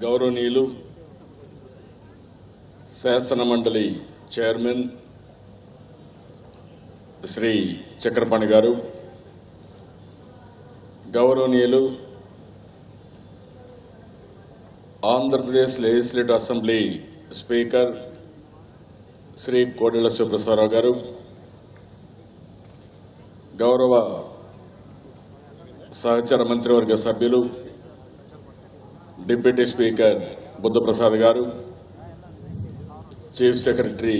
గౌరవనీయులు శాసన మండలి చైర్మన్ శ్రీ చక్రపాణి గారు, గౌరవనీయులు Andhra Pradesh legislative assembly speaker Shri Kodela Siva Prasada Rao గారు, గౌరవ సహచర మంత్రివర్గ సభ్యులు డిప్యూటీ స్పీకర్ బుద్ధప్రసాద్ గారు, చీఫ్ సెక్రటరీ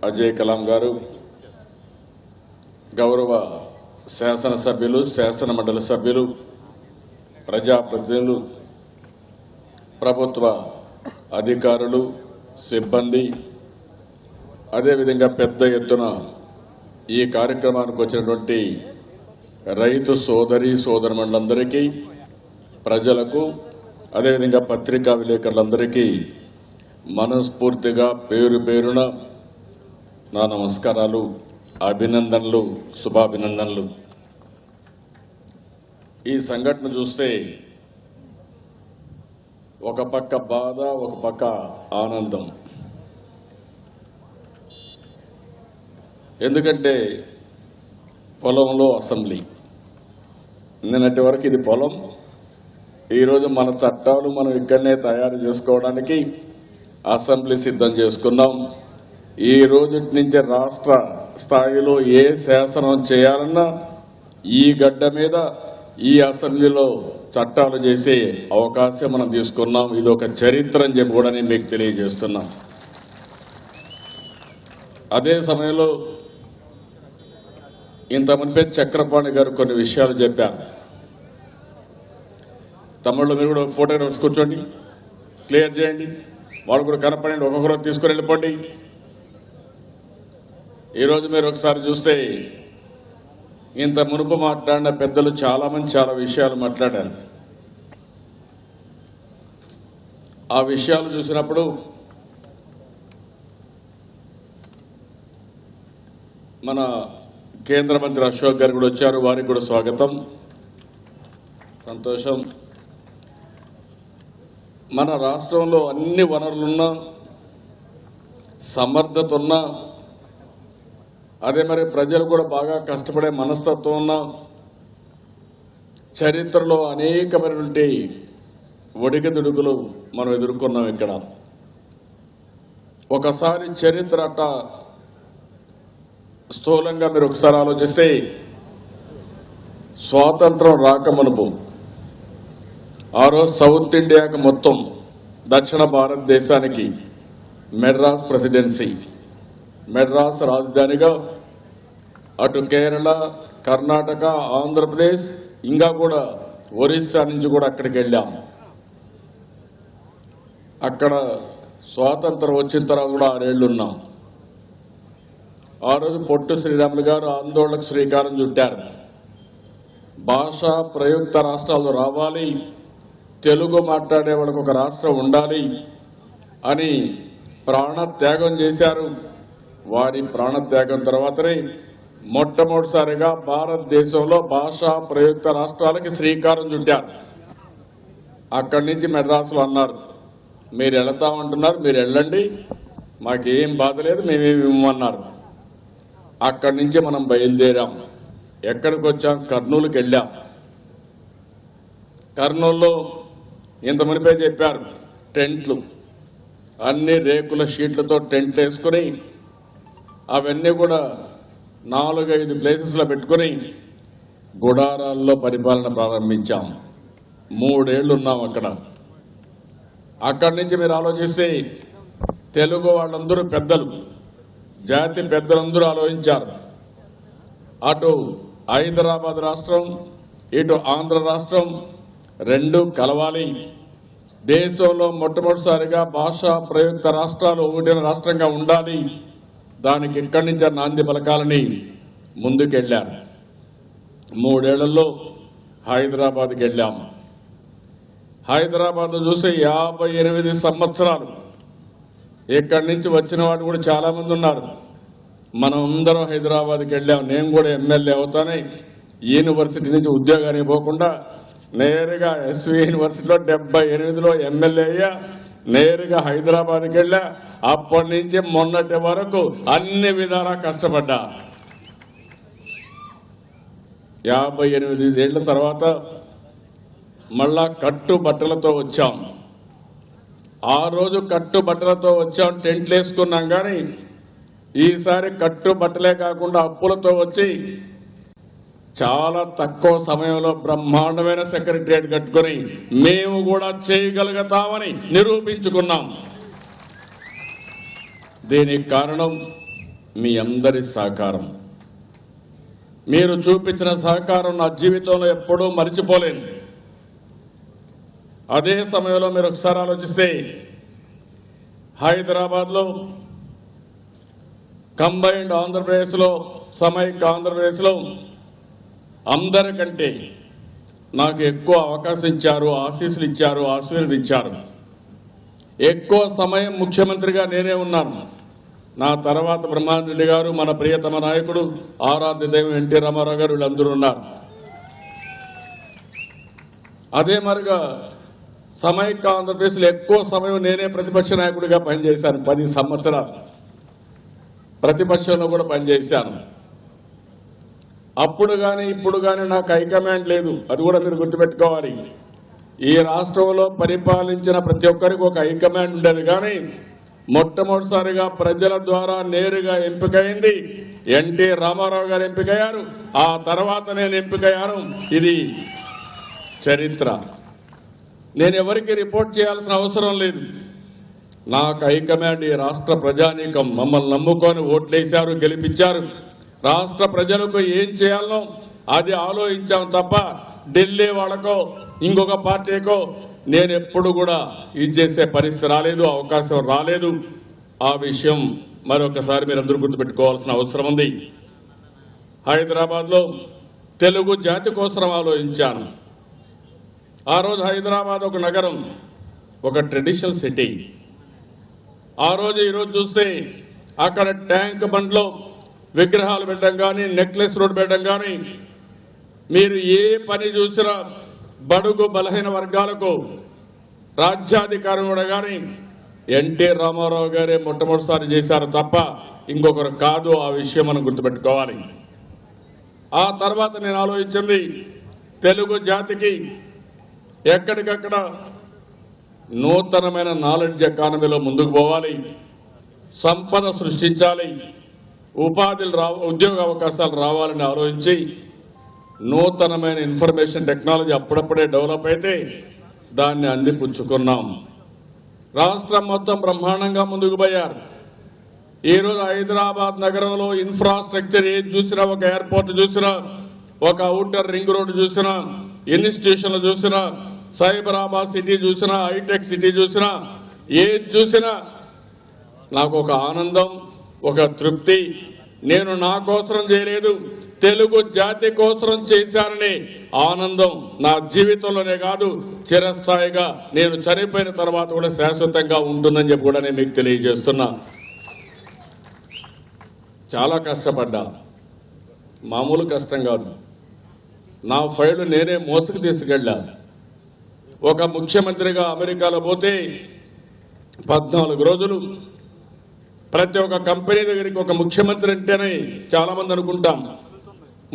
అజయ్ కలాం గారు, గౌరవ శాసనసభ్యులు, శాసన మండలి సభ్యులు, ప్రజాప్రతినిధులు, ప్రభుత్వ అధికారులు, సిబ్బంది, అదేవిధంగా పెద్ద ఎత్తున ఈ కార్యక్రమానికి వచ్చినటువంటి రైతు సోదరి సోదరులందరికీ, ప్రజలకు, అదేవిధంగా పత్రికా విలేకరులందరికీ మనస్ఫూర్తిగా పేరు పేరున నా నమస్కారాలు, అభినందనలు, శుభాభినందనలు. ఈ సంఘటన చూస్తే ఒక పక్క బాధ, ఒక పక్క ఆనందం. ఎందుకంటే పొలంలో అసెంబ్లీ, నిన్నటి వరకు ఇది పొలం, ఈరోజు మన చట్టాలు మనం ఇక్కడనే తయారు చేసుకోవడానికి అసెంబ్లీ సిద్ధం చేసుకున్నాం. ఈ రోజు నుంచి రాష్ట్ర స్థాయిలో ఏ శాసనం చేయాలన్నా ఈ గడ్డ మీద ఈ అసెంబ్లీలో చట్టాలు చేసే అవకాశం మనం తీసుకున్నాం. ఇది ఒక చరిత్ర అని చెప్పి కూడా నేను మీకు తెలియజేస్తున్నాం. అదే సమయంలో ఇంతమంది చక్రపాణి గారు కొన్ని విషయాలు చెప్పారు. తమిళలో మీరు కూడా ఫోటోగ్రాఫర్స్ కూర్చోండి, క్లియర్ చేయండి, వాళ్ళు కూడా కనపడండి, ఒక్కొక్కరు తీసుకుని వెళ్ళిపోండి. ఈరోజు మీరు ఒకసారి చూస్తే ఇంత మునుపు మాట్లాడిన పెద్దలు చాలామంది చాలా విషయాలు మాట్లాడారు. ఆ విషయాలు చూసినప్పుడు మన కేంద్ర మంత్రి అశోక్ గారు కూడా వచ్చారు, వారికి కూడా స్వాగతం, సంతోషం. మన రాష్ట్రంలో అన్ని వనరులున్నా, సమర్థత ఉన్నా, అదే మరి ప్రజలు కూడా బాగా కష్టపడే మనస్తత్వం ఉన్నా, చరిత్రలో అనేకమైనటువంటి ఒడిగదుడుకులు మనం ఎదుర్కొన్నాం. ఇక్కడ ఒకసారి చరిత్ర అట్ట స్థూలంగా మీరు ఒకసారి ఆలోచిస్తే, స్వాతంత్రం రాకమునుపు ఆ రోజు సౌత్ ఇండియాకి మొత్తం దక్షిణ భారతదేశానికి మెడ్రాస్ ప్రెసిడెన్సీ, మెడ్రాస్ రాజధానిగా అటు కేరళ, కర్ణాటక, ఆంధ్రప్రదేశ్, ఇంకా కూడా ఒరిస్సా నుంచి కూడా అక్కడికి వెళ్ళాం. అక్కడ స్వాతంత్రం వచ్చిన తర్వాత కూడా 6 ఏళ్లు ఉన్నాం. ఆ రోజు పొట్టు శ్రీరాములు గారు ఆందోళనకు శ్రీకారం చుట్టారు. భాషా ప్రయుక్త రాష్ట్రాలు రావాలి, తెలుగు మాట్లాడే వాళ్ళకు ఒక రాష్ట్రం ఉండాలి అని ప్రాణత్యాగం చేశారు. వారి ప్రాణత్యాగం తర్వాతనే మొట్టమొదటిసారిగా భారతదేశంలో భాషా ప్రయుక్త రాష్ట్రాలకి శ్రీకారం చుట్టారు. అక్కడి నుంచి మెడ్రాసులో అన్నారు, మీరు వెళతామంటున్నారు, మీరు వెళ్ళండి, మాకేం బాధ లేదు, మేమేమి ఇవ్వమన్నారు. అక్కడి నుంచి మనం బయలుదేరాం. ఎక్కడికి వచ్చాం? కర్నూలుకి వెళ్ళాం. కర్నూలులో ఇంతమందిపై చెప్పారు, టెంట్లు, అన్ని రేకుల షీట్లతో టెంట్లు వేసుకుని అవన్నీ కూడా 4-5 ప్లేసెస్లో పెట్టుకుని గుడారాల్లో పరిపాలన ప్రారంభించాం. 3 ఏళ్లు ఉన్నాం అక్కడ. అక్కడి నుంచి మీరు ఆలోచిస్తే తెలుగు వాళ్ళందరూ పెద్దలు, జాతి పెద్దలందరూ ఆలోచించారు. అటు హైదరాబాద్ రాష్ట్రం, ఇటు ఆంధ్ర రాష్ట్రం రెండు కలవాలి. దేశంలో మొట్టమొదటిసారిగా భాషా ప్రయుక్త రాష్ట్రాలు ఒకటిన రాష్ట్రంగా ఉండాలి. దానికి ఇక్కడి నుంచి నాంది పలకాలని ముందుకెళ్లారు. 3 ఏళ్లలో హైదరాబాద్కి వెళ్ళాం. హైదరాబాద్ చూస్తే 58 సంవత్సరాలు ఇక్కడి నుంచి వచ్చిన వాడు కూడా చాలా మంది ఉన్నారు. మనం అందరం హైదరాబాద్కి వెళ్ళాం. నేను కూడా ఎమ్మెల్యే అవుతానే యూనివర్సిటీ నుంచి ఉద్యోగానికి పోకుండా నేరుగా ఎస్వి యూనివర్సిటీలో 78లో ఎమ్మెల్యే అయ్యా. నేరుగా హైదరాబాద్కి వెళ్ళా. అప్పటి నుంచి మొన్నటి వరకు అన్ని విధాలా కష్టపడ్డా. 58 ఏళ్ల తర్వాత మళ్ళా కట్టుబట్టలతో వచ్చాం. ఆ రోజు కట్టుబట్టలతో వచ్చాం, టెంట్లు వేసుకున్నాం. కానీ ఈసారి కట్టుబట్టలే కాకుండా అప్పులతో వచ్చి చాలా తక్కువ సమయంలో బ్రహ్మాండమైన సెక్రటరియట్ కట్టుకొని మేము కూడా చేయగలుగుతామని నిరూపించుకున్నాం. దీనికి కారణం మీ అందరి సహకారం. మీరు చూపించిన సహకారం నా జీవితంలో ఎప్పుడూ మరిచిపోలేను. అదే సమయంలో మీరు ఒకసారి ఆలోచిస్తే హైదరాబాద్లో కంబైన్డ్ ఆంధ్రప్రదేశ్లో, సమైక్య ఆంధ్రప్రదేశ్లో అందరికంటే నాకు ఎక్కువ అవకాశం ఇచ్చారు, ఆశీస్సులు ఇచ్చారు, ఆశీర్వదించారు. ఎక్కువ సమయం ముఖ్యమంత్రిగా నేనే ఉన్నాను. నా తర్వాత బ్రహ్మానందరెడ్డి గారు, మన ప్రియతమ నాయకుడు ఆరాధ్య దైవం ఎన్టీ రామారావు గారు, వీళ్ళందరూ ఉన్నారు. అదే మరిగా సమైక్య ఆంధ్రప్రదేశ్లో ఎక్కువ సమయం నేనే ప్రతిపక్ష నాయకుడిగా పనిచేశాను. 10 సంవత్సరాలు ప్రతిపక్షంలో కూడా పనిచేశాను. అప్పుడు కానీ ఇప్పుడు కానీ నాకు హైకమాండ్ లేదు. అది కూడా మీరు గుర్తుపెట్టుకోవాలి. ఈ రాష్ట్రంలో పరిపాలించిన ప్రతి ఒక్కరికి ఒక హైకమాండ్ ఉండేది. కానీ మొట్టమొదటిసారిగా ప్రజల ద్వారా నేరుగా ఎంపికైంది ఎన్టీ రామారావు గారు ఎంపికయ్యారు. ఆ తర్వాత నేను ఎంపికయ్యాను. ఇది చరిత్ర. నేను ఎవరికి రిపోర్ట్ చేయాల్సిన అవసరం లేదు. నాకు హైకమాండ్ ఈ రాష్ట్ర ప్రజానీకం మమ్మల్ని నమ్ముకొని ఓట్లేశారు, గెలిపించారు. రాష్ట్ర ప్రజలకు ఏం చేయాలో అది ఆలోచించాం తప్ప ఢిల్లీ వాళ్ళకో ఇంకొక పార్టీకో నేను ఎప్పుడు కూడా ఇది చేసే పరిస్థితి రాలేదు, అవకాశం రాలేదు. ఆ విషయం మరొకసారి మీరు అందరూ గుర్తుపెట్టుకోవాల్సిన అవసరం ఉంది. హైదరాబాద్లో తెలుగు జాతి కోసం ఆలోచించాను. ఆ రోజు హైదరాబాద్ ఒక నగరం, ఒక ట్రెడిషనల్ సిటీ. ఆ రోజు ఈరోజు చూస్తే అక్కడ ట్యాంక్ బండ్లో విగ్రహాలు పెట్టడం కానీ, నెక్లెస్ రోడ్ పెట్టడం కానీ, మీరు ఏ పని చూసినా బడుగు బలహీన వర్గాలకు రాజ్యాధికారం కూడా కానీ ఎన్టీ రామారావు గారే మొట్టమొదటిసారి చేశారు తప్ప ఇంకొకరు కాదు. ఆ విషయం మనం గుర్తుపెట్టుకోవాలి. ఆ తర్వాత నేను ఆలోచించింది తెలుగు జాతికి ఎక్కడికక్కడ నూతనమైన నాలెడ్జ్ ఎకానమీలో ముందుకు పోవాలి, సంపద సృష్టించాలి, ఉద్యోగ అవకాశాలు రావాలని ఆలోచించి నూతనమైన ఇన్ఫర్మేషన్ టెక్నాలజీ అప్పుడప్పుడే డెవలప్ అయితే దాన్ని అందిపుచ్చుకున్నాం. రాష్ట్రం మొత్తం బ్రహ్మాండంగా ముందుకు పోయారు. ఈరోజు హైదరాబాద్ నగరంలో ఇన్ఫ్రాస్ట్రక్చర్ ఏది చూసినా, ఒక ఎయిర్పోర్ట్ చూసినా, ఒక ఔటర్ రింగ్ రోడ్ చూసినా, ఇన్స్టిట్యూషన్లు చూసినా, సైబరాబాద్ సిటీ చూసినా, హైటెక్ సిటీ చూసినా, ఏది చూసినా నాకు ఒక ఆనందం, ఒక తృప్తి. నేను నా కోసం చేయలేదు, తెలుగు జాతి కోసం చేశానని ఆనందం నా జీవితంలోనే కాదు, చిరస్థాయిగా నేను చనిపోయిన తర్వాత కూడా శాశ్వతంగా ఉంటుందని చెప్పి కూడా నేను మీకు తెలియజేస్తున్నా. చాలా కష్టపడ్డా, మామూలు కష్టం కాదు. నా ఫైల్ నేనే మోసుకు తీసుకెళ్ళా. ఒక ముఖ్యమంత్రిగా అమెరికాలో పోతే 14 రోజులు ప్రతి ఒక్క కంపెనీ దగ్గరికి ఒక ముఖ్యమంత్రి అంటేనే చాలా మంది అనుకుంటాం,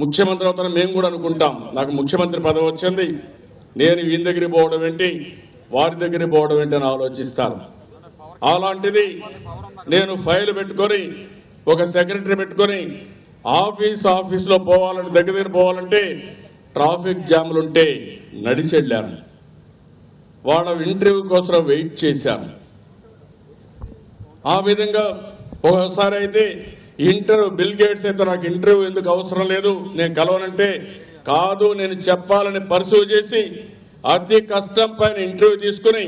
ముఖ్యమంత్రి అవుతాను మేము కూడా అనుకుంటాం. నాకు ముఖ్యమంత్రి పదవి వచ్చింది, నేను ఈయన దగ్గరికి పోవడం ఏంటి, వారి దగ్గరికి పోవడం ఏంటి అని ఆలోచిస్తాను. అలాంటిది నేను ఫైల్ పెట్టుకొని, ఒక సెక్రటరీ పెట్టుకొని ఆఫీస్లో పోవాలంటే, దగ్గర పోవాలంటే ట్రాఫిక్ జాములుంటే నడిచి వెళ్ళాను. వాళ్ళ ఇంటర్వ్యూ కోసం వెయిట్ చేశాను. ఆ విధంగా ఒకసారి అయితే బిల్ గేట్స్ అయితే నాకు ఇంటర్వ్యూ ఎందుకు అవసరం లేదు, నేను కలవనంటే కాదు, నేను చెప్పాలని పర్సూ చేసి అతి కష్టం పైన ఇంటర్వ్యూ తీసుకుని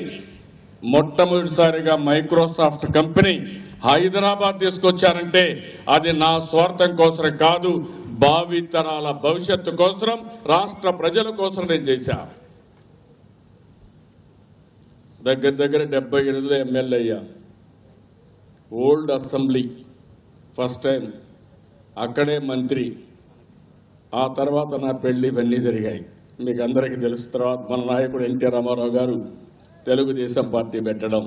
మొట్టమొదటిసారిగా మైక్రోసాఫ్ట్ కంపెనీ హైదరాబాద్ తీసుకొచ్చారంటే అది నా స్వార్థం కోసం కాదు, భావితరాల భవిష్యత్తు కోసం, రాష్ట్ర ప్రజల కోసం నేను చేశాను. దగ్గర 78లో ఎమ్మెల్యే అయ్యా. ఓల్డ్ అసెంబ్లీ ఫస్ట్ టైం అక్కడే మంత్రి. ఆ తర్వాత నా పెళ్లి ఇవన్నీ జరిగాయి. మీకు అందరికీ తెలుసు. తర్వాత మన నాయకుడు ఎన్టీ రామారావు గారు తెలుగుదేశం పార్టీ పెట్టడం,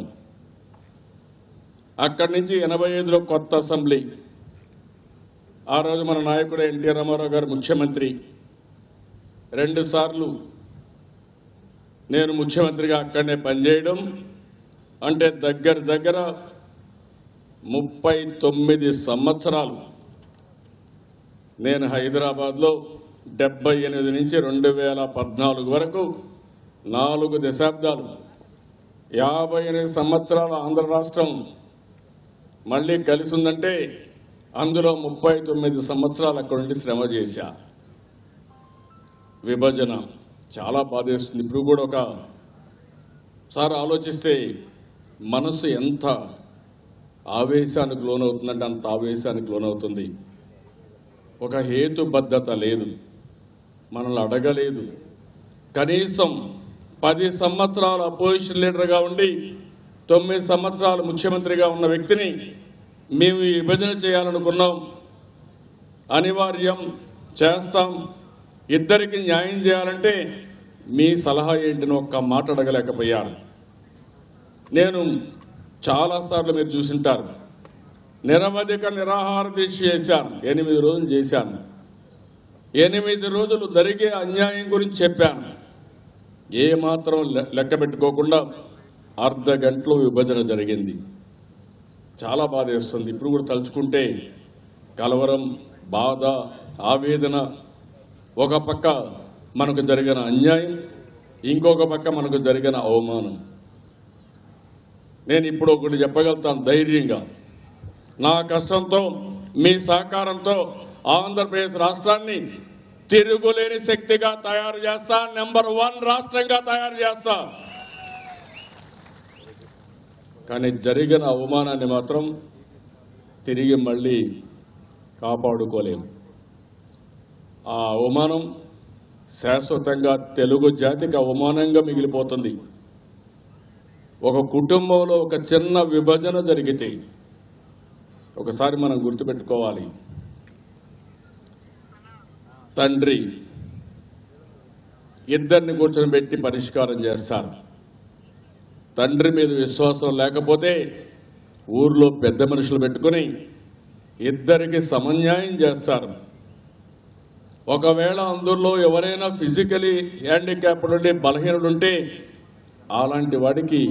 అక్కడి నుంచి 85లో కొత్త అసెంబ్లీ. ఆ రోజు మన నాయకుడు ఎన్టీ రామారావు గారు ముఖ్యమంత్రి. 2 సార్లు నేను ముఖ్యమంత్రిగా అక్కడనే పనిచేయడం, అంటే దగ్గర 39 సంవత్సరాలు నేను హైదరాబాద్లో 78 నుంచి 2014 వరకు 4 దశాబ్దాలు 58 సంవత్సరాల ఆంధ్ర రాష్ట్రం మళ్ళీ కలిసి ఉందంటే అందులో 39 సంవత్సరాలు అక్కడ ఉండి శ్రమ చేశా. విభజన చాలా బాధేస్తుంది. ఇప్పుడు కూడా ఒకసారి ఆలోచిస్తే మనసు ఎంత ఆవేశానికి లోనవుతుందంటే అంత ఆవేశానికి లోనవుతుంది. ఒక హేతుబద్ధత లేదు, మనల్ని అడగలేదు. కనీసం 10 సంవత్సరాలు అపోజిషన్ లీడర్గా ఉండి 9 సంవత్సరాలు ముఖ్యమంత్రిగా ఉన్న వ్యక్తిని మేము ఈ విభజన చేయాలనుకున్నాం, అనివార్యం, చేస్తాం, ఇద్దరికి న్యాయం చేయాలంటే మీ సలహా ఏంటిని ఒక్క మాట అడగలేకపోయాను. నేను చాలాసార్లు మీరు చూసింటారు, నిరవధిక నిరాహార దీక్ష చేశాను. 8 రోజులు చేశాను. 8 రోజులు జరిగే అన్యాయం గురించి చెప్పాను. ఏమాత్రం లెక్క పెట్టుకోకుండా అర్ధ గంటలో విభజన జరిగింది. చాలా బాధ వేస్తుంది. ఇప్పుడు కూడా తలుచుకుంటే కలవరం, బాధ, ఆవేదన. ఒక పక్క మనకు జరిగిన అన్యాయం, ఇంకొక పక్క మనకు జరిగిన అవమానం. నేను ఇప్పుడు ఒకటి చెప్పగలుగుతాను ధైర్యంగా, నా కష్టంతో మీ సహకారంతో ఆంధ్రప్రదేశ్ రాష్ట్రాన్ని తిరుగులేని శక్తిగా తయారు చేస్తా, నెంబర్ 1 రాష్ట్రంగా తయారు చేస్తా. కానీ జరిగిన అవమానాన్ని మాత్రం తిరిగి మళ్ళీ కాపాడుకోలేము. ఆ అవమానం శాశ్వతంగా తెలుగు జాతికి అవమానంగా మిగిలిపోతుంది. ఒక కుటుంబంలో ఒక చిన్న విభజన జరిగితే ఒకసారి మనం గుర్తుపెట్టుకోవాలి, తండ్రి ఇద్దరిని కూర్చొని పెట్టి పరిష్కారం చేస్తారు. తండ్రి మీద విశ్వాసం లేకపోతే ఊర్లో పెద్ద మనుషులు పెట్టుకుని ఇద్దరికి సమన్యాయం చేస్తారు. ఒకవేళ అందులో ఎవరైనా ఫిజికలీ హ్యాండిక్యాప్డ్ ఉండి బలహీనుడుంటే అలాంటి వాడికి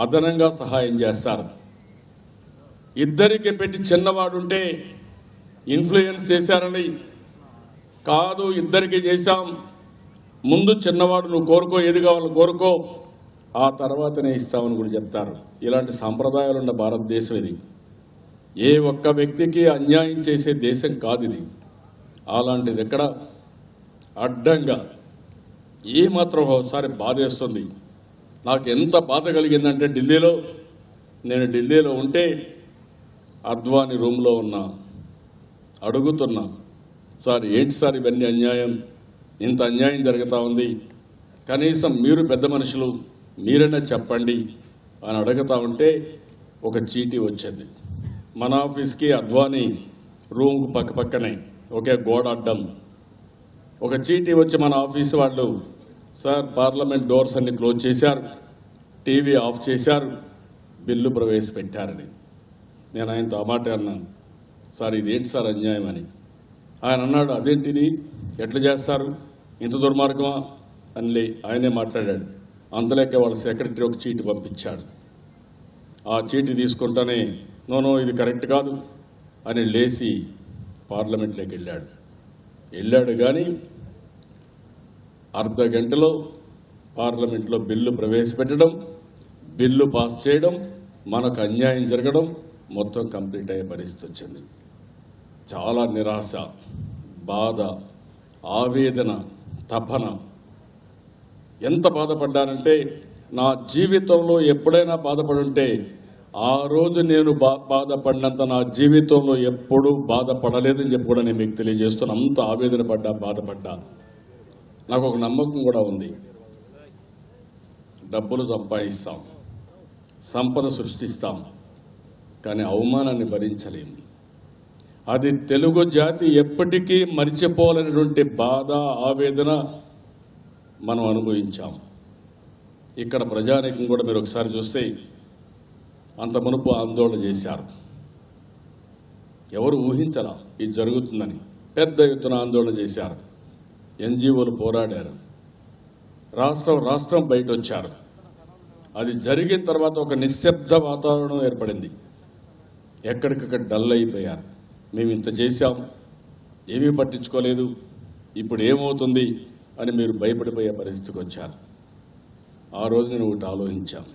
అదనంగా సహాయం చేస్తారు. ఇద్దరికి పెట్టి చిన్నవాడుంటే ఇన్ఫ్లుయెన్స్ చేశారని కాదు, ఇద్దరికి చేశాం, ముందు చిన్నవాడు నువ్వు కోరుకో, ఏది కావాలో కోరుకో, ఆ తర్వాతనే ఇస్తామని కూడా చెప్తారు. ఇలాంటి సాంప్రదాయాలు ఉన్న భారతదేశం ఇది. ఏ ఒక్క వ్యక్తికి అన్యాయం చేసే దేశం కాదు ఇది. అలాంటిది ఎక్కడ అడ్డంగా ఏమాత్రం ఒకసారి బాధేస్తుంది. నాకు ఎంత బాధ కలిగిందంటే నేను ఢిల్లీలో ఉంటే అద్వానీ రూమ్లో ఉన్నా, అడుగుతున్నా, సార్ ఏంటి సార్ ఇవన్నీ అన్యాయం, ఇంత అన్యాయం జరుగుతూ ఉంది, కనీసం మీరు పెద్ద మనుషులు మీరైనా చెప్పండి అని అడుగుతూ ఉంటే ఒక చీటీ వచ్చింది. మన ఆఫీస్కి అద్వానీ రూమ్కు పక్కనే ఒకే గోడ అడ్డం ఒక చీటీ వచ్చి మన ఆఫీస్ వాళ్ళు, సార్ పార్లమెంట్ డోర్స్ అన్ని క్లోజ్ చేశారు, టీవీ ఆఫ్ చేశారు, బిల్లు ప్రవేశపెట్టారని. నేను ఆయనతో ఆ మాట అన్నాను, సార్ ఇదేంటి సార్ అన్యాయం అని. ఆయన అన్నాడు, అదేంటిది, ఎట్లా చేస్తారు, ఇంత దుర్మార్గమా అని ఆయనే మాట్లాడాడు. అంతలేక వాళ్ళ సెక్రటరీ ఒక చీటీ పంపించాడు. ఆ చీటీ తీసుకుంటానే నో ఇది కరెక్ట్ కాదు అని లేచి పార్లమెంట్లోకి వెళ్ళాడు. కానీ అర్ధ గంటలో పార్లమెంట్లో బిల్లు ప్రవేశపెట్టడం, బిల్లు పాస్ చేయడం, మనకు అన్యాయం జరగడం, మొత్తం కంప్లీట్ అయ్యే పరిస్థితి వచ్చింది. చాలా నిరాశ, బాధ, ఆవేదన, తపన. ఎంత బాధపడ్డానంటే నా జీవితంలో ఎప్పుడైనా బాధపడుంటే ఆ రోజు నేను బాధపడినంత నా జీవితంలో ఎప్పుడూ బాధపడలేదని చెప్పి కూడా నేను మీకు తెలియజేస్తున్నా. అంత ఆవేదన పడ్డా, బాధపడ్డా. నాకు ఒక నమ్మకం కూడా ఉంది, డబ్బులు సంపాదిస్తాం, సంపద సృష్టిస్తాం, కానీ అవమానాన్ని భరించలేము. అది తెలుగు జాతి ఎప్పటికీ మరిచిపోలేనటువంటి బాధ, ఆవేదన మనం అనుభవించాం. ఇక్కడ ప్రజానీకం కూడా మీరు ఒకసారి చూస్తే అంత మునుపు ఆందోళన చేశారు. ఎవరు ఊహించరా ఇది జరుగుతుందని. పెద్ద ఎత్తున ఆందోళన చేశారు. ఎన్జిఓలు పోరాడారు. రాష్ట్రం బయట వచ్చారు. అది జరిగిన తర్వాత ఒక నిశ్శబ్ద వాతావరణం ఏర్పడింది. ఎక్కడికక్కడ డల్ అయిపోయారు. మేము ఇంత చేశాం, ఏమీ పట్టించుకోలేదు, ఇప్పుడు ఏమవుతుంది అని మీరు భయపడిపోయే పరిస్థితికి వచ్చారు. ఆ రోజు నేను ఒకటి ఆలోచించాను.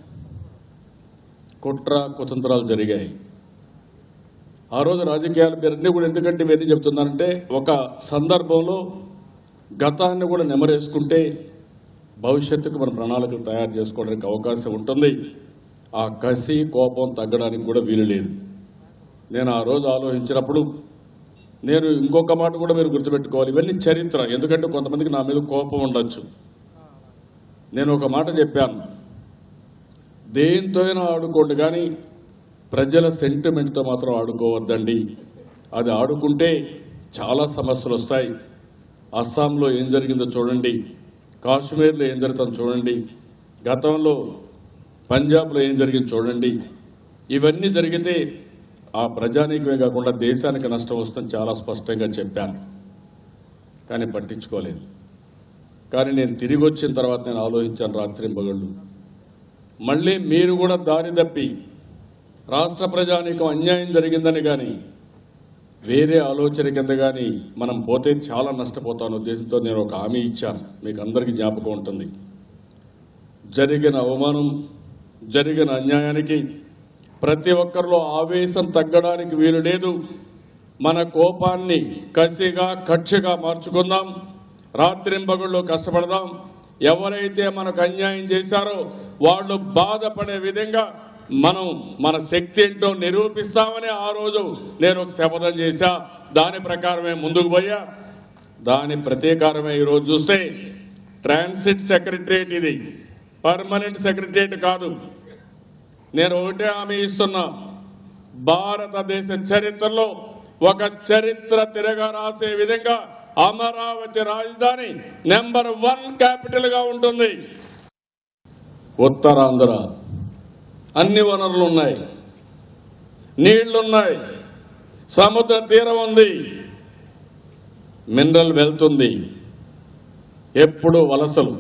కుట్ర కుతంత్రాలు జరిగాయి. ఆ రోజు రాజకీయాలు మీరన్నీ కూడా ఎందుకంటే ఇవన్నీ చెప్తున్నానంటే ఒక సందర్భంలో గతాన్ని కూడా నెమరేసుకుంటే భవిష్యత్తుకు మన ప్రణాళికలు తయారు చేసుకోవడానికి అవకాశం ఉంటుంది. ఆ కసి కోపం తగ్గడానికి కూడా వీలు లేదు. నేను ఆ రోజు ఆలోచించినప్పుడు నేను ఇంకొక మాట కూడా మీరు గుర్తుపెట్టుకోవాలి. ఇవన్నీ చరిత్ర. ఎందుకంటే కొంతమందికి నా మీద కోపం ఉండొచ్చు. నేను ఒక మాట చెప్పాను, దేంతో అయినా ఆడుకోండి కానీ ప్రజల సెంటిమెంట్తో మాత్రం ఆడుకోవద్దండి. అది ఆడుకుంటే చాలా సమస్యలు వస్తాయి. అస్సాంలో ఏం జరిగిందో చూడండి, కాశ్మీర్లో ఏం జరుగుతుందో చూడండి, గతంలో పంజాబ్లో ఏం జరిగిందో చూడండి. ఇవన్నీ జరిగితే ఆ ప్రజానీకమే కాకుండా దేశానికి నష్టం వస్తుందని చాలా స్పష్టంగా చెప్పాను. కానీ పట్టించుకోలేదు. కానీ నేను తిరిగి వచ్చిన తర్వాత నేను ఆలోచించాను రాత్రింబగళ్ళు. మళ్ళీ మీరు కూడా దారి తప్పి రాష్ట్ర ప్రజానీకం అన్యాయం జరిగిందని కానీ వేరే ఆలోచన కింద కానీ మనం పోతే చాలా నష్టపోతాను ఉద్దేశంతో నేను ఒక హామీ ఇచ్చాను. మీకు అందరికీ జ్ఞాపకం ఉంటుంది. జరిగిన అవమానం, జరిగిన అన్యాయానికి ప్రతి ఒక్కరిలో ఆవేశం తగ్గడానికి వీలు లేదు. మన కోపాన్ని కసిగా కక్షగా మార్చుకుందాం. రాత్రింబగళ్ళు కష్టపడదాం. ఎవరైతే మనకు అన్యాయం చేశారో వాళ్ళు బాధపడే విధంగా మనం మన శక్తి ఏంటో నిరూపిస్తామని ఆ రోజు నేను ఒక శపథం చేశా. దాని ప్రకారమే ముందుకు పోయా. దాని ప్రతీకారమే ఈరోజు చూస్తే ట్రాన్సిట్ సెక్రటరియట్, ఇది పర్మనెంట్ సెక్రటరియట్ కాదు. నేను ఒకటే హామీ ఇస్తున్నా, భారతదేశ చరిత్రలో ఒక చరిత్ర తిరగా రాసే విధంగా అమరావతి రాజధాని నెంబర్ 1 క్యాపిటల్ గా ఉంటుంది. ఉత్తరాంధ్ర అన్ని వనరులు ఉన్నాయి, నీళ్లున్నాయి, సముద్ర తీరం ఉంది, మినరల్ వెల్త్ ఉంది. ఎప్పుడు వలసలు.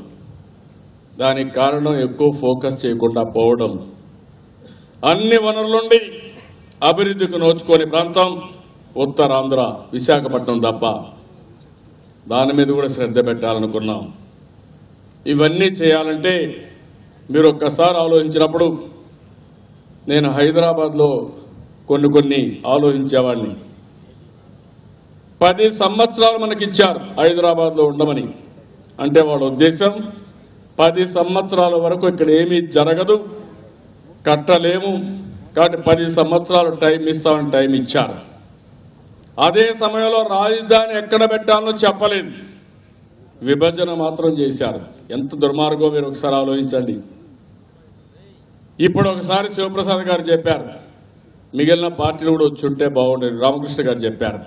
దానికి కారణం ఎక్కువ ఫోకస్ చేయకుండా పోవడం. అన్ని వనరులుండి అభివృద్ధికి నోచుకోని ప్రాంతం ఉత్తరాంధ్ర, విశాఖపట్నం తప్ప. దాని మీద కూడా శ్రద్ధ పెట్టాలనుకున్నాం. ఇవన్నీ చేయాలంటే మీరు ఒక్కసారి ఆలోచించినప్పుడు నేను హైదరాబాద్లో కొన్ని ఆలోచించేవాడిని. 10 సంవత్సరాలు మనకిచ్చారు హైదరాబాద్లో ఉండమని. అంటే వాళ్ళ ఉద్దేశం 10 సంవత్సరాల వరకు ఇక్కడ ఏమీ జరగదు, కట్టలేము, కాబట్టి 10 సంవత్సరాలు టైం ఇస్తామని టైం ఇచ్చారు. అదే సమయంలో రాజధాని ఎక్కడ పెట్టాలో చెప్పలేదు, విభజన మాత్రం చేశారు. ఎంత దుర్మార్గం మీరు ఒకసారి ఆలోచించండి. ఇప్పుడు ఒకసారి శివప్రసాద్ గారు చెప్పారు, మిగిలిన పార్టీలు కూడా వచ్చి ఉంటే బాగుండేది. రామకృష్ణ గారు చెప్పారు.